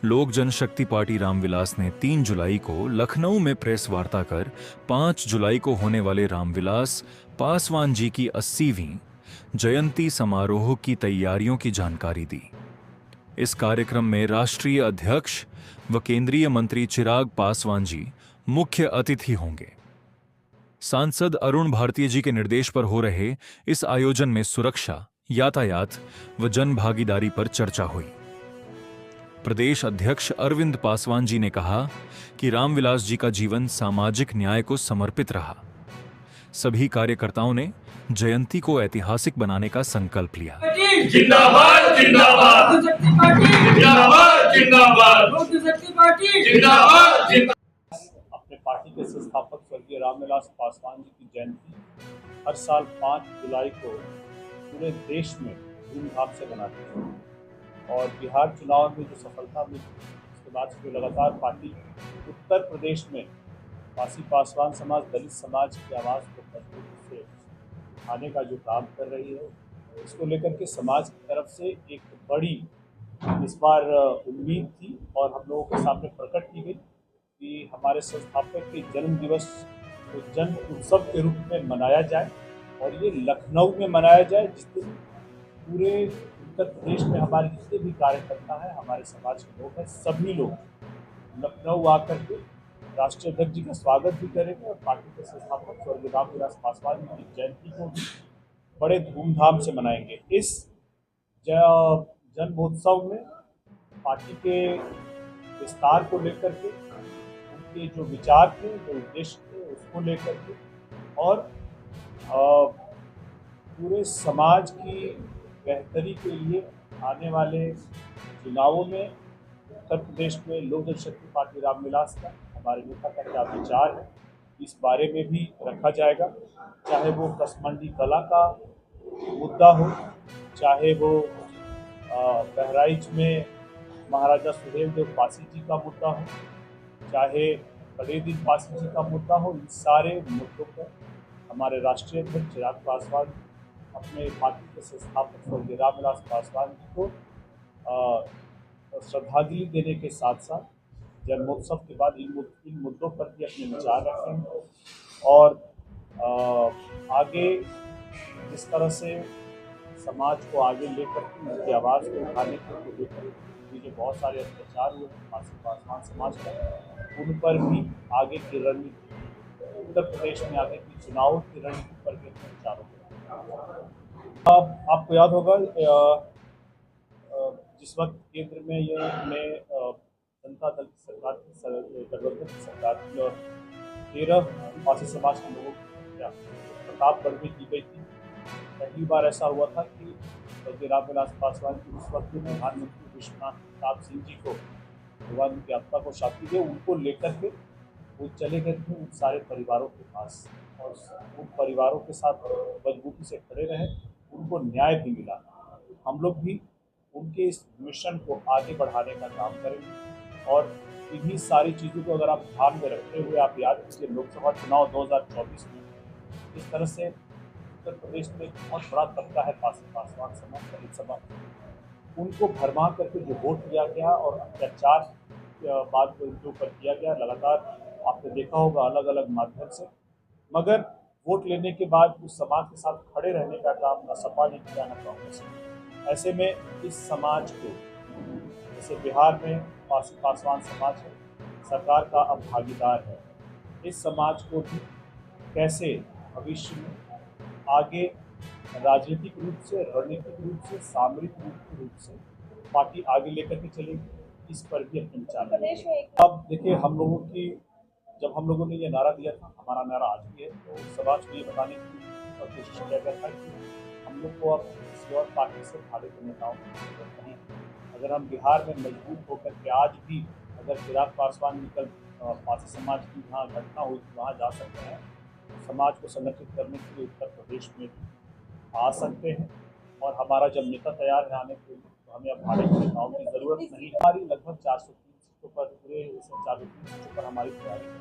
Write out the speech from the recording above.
लोक जनशक्ति पार्टी रामविलास ने 3 जुलाई को लखनऊ में प्रेस वार्ता कर 5 जुलाई को होने वाले रामविलास पासवान जी की 80वीं जयंती समारोह की तैयारियों की जानकारी दी। इस कार्यक्रम में राष्ट्रीय अध्यक्ष व केंद्रीय मंत्री चिराग पासवान जी मुख्य अतिथि होंगे। सांसद अरुण भारतीय जी के निर्देश पर हो रहे इस आयोजन में सुरक्षा, यातायात व जन भागीदारी पर चर्चा हुई। प्रदेश अध्यक्ष अरविंद पासवान जी ने कहा कि रामविलास जी का जीवन सामाजिक न्याय को समर्पित रहा। सभी कार्यकर्ताओं ने जयंती को ऐतिहासिक बनाने का संकल्प लिया। जिंदाबाद जिंदाबाद जिंदाबाद जिंदाबाद जिंदाबाद। अपने पार्टी के संस्थापक स्वर्गीय रामविलास पासवान जी की जयंती हर साल 5 जुलाई को पूरे देश में धूमधाम से मनाते हैं और बिहार चुनाव में जो सफलता मिली उसके बाद से जो लगातार पार्टी उत्तर प्रदेश में पासवान समाज, दलित समाज की आवाज़ को मजबूती से उठाने का जो काम कर रही है, इसको लेकर के समाज की तरफ से एक बड़ी इस बार उम्मीद थी और हम लोगों के सामने प्रकट की गई कि हमारे संस्थापक के जन्म दिवस को जन उत्सव के रूप में मनाया जाए और ये लखनऊ में मनाया जाए, जिस दिन पूरे उत्तर प्रदेश में हमारे जितने भी कार्यकर्ता हैं, हमारे समाज के लोग हैं, सभी लोग लखनऊ आकर के राष्ट्रीय अध्यक्ष जी का स्वागत भी करेंगे और पार्टी के संस्थापक स्वर्गीय रामविलास पासवान जी की जयंती को भी बड़े धूमधाम से मनाएंगे। इस जन्मोत्सव में पार्टी के विस्तार को लेकर के, उनके जो विचार थे, जो उद्देश्य थे, उसको लेकर के और पूरे समाज की बेहतरी के लिए आने वाले चुनावों में उत्तर प्रदेश में लोक जनशक्ति पार्टी रामविलास का, हमारे नेता का क्या विचार है, इस बारे में भी रखा जाएगा। चाहे वो कसमंडी कला का मुद्दा हो, चाहे वो बहराइच में महाराजा सुहेलदेव पासी जी का मुद्दा हो, चाहे कड़ेदीन पासी जी का मुद्दा हो, इन सारे मुद्दों पर हमारे राष्ट्रीय अध्यक्ष चिराग पासवान अपने पार्टी के संस्थापक स्वर्गीय रामविलास पासवान जी को श्रद्धांजलि देने के साथ साथ जन्मोत्सव के बाद इन मुद्दों पर भी अपने विचार रखेंगे और आगे जिस तरह से समाज को आगे लेकर के उनकी आवाज़ को उठाने को लेकर जो बहुत सारे अत्याचार हुए पासवान समाज पर, उन पर भी आगे की रणनीति, उत्तर प्रदेश में आगे की चुनाव की रणनीति पर भी अपने विचारों को। आपको याद होगा जिस वक्त केंद्र में जनता दल की सरकार गठबंधन की सरकार थी और 13 पासी समाज के लोगों की प्रतापगढ़ में की गई थी, पहली बार ऐसा हुआ था कि रामविलास पासवान की उस वक्त प्रधानमंत्री विश्वनाथ प्रताप सिंह जी को भगवान उनकी आत्मा को शांति दे, उनको लेकर के वो चले गए थे उन सारे परिवारों के पास और उन परिवारों के साथ मजबूती से खड़े रहे, उनको न्याय भी मिला। हम लोग भी उनके इस मिशन को आगे बढ़ाने का काम करेंगे और इन्हीं सारी चीज़ों को अगर आप ध्यान में रखते हुए आप याद कीजिए लोकसभा चुनाव 2024 में इस तरह से उत्तर प्रदेश में एक बहुत बड़ा तबका है पासवान समाज, दलित समाज, उनको भरमा करके जो वोट दिया गया और अत्याचार बाद में उनके ऊपर किया गया, लगातार आपने देखा होगा अलग अलग माध्यम से, मगर वोट लेने के बाद उस समाज के साथ खड़े रहने का काम न सपा ने किया न कांग्रेस ने। ऐसे में इस समाज को, जैसे बिहार में पासवान समाज है, सरकार का अब भागीदार है, इस समाज को भी कैसे भविष्य में आगे राजनीतिक रूप से, रणनीतिक रूप से, सामरिक रूप से पार्टी आगे लेकर के चलेगी, इस पर भी अपने विचार है। अब देखिए जब हम लोगों ने ये नारा दिया था, हमारा नारा आज भी है, तो समाज को ये बताने की कोशिश किया गया था कि हम लोग को अब किसी और पार्टी से भाड़े के नेताओं की जरूरत नहीं। अगर हम बिहार में मजबूत होकर के आज भी अगर चिराग पासवान निकल पासी समाज की जहाँ घटना हुई वहाँ जा सकते हैं, समाज को संगठित करने के लिए उत्तर प्रदेश में आ सकते हैं और हमारा जब नेता तैयार है आने के लिए, तो हमें अब भाड़े के नेताओं की ज़रूरत नहीं। हमारी लगभग 403 सीटों पर, पूरे 403 सीटों पर हमारी तैयारी है।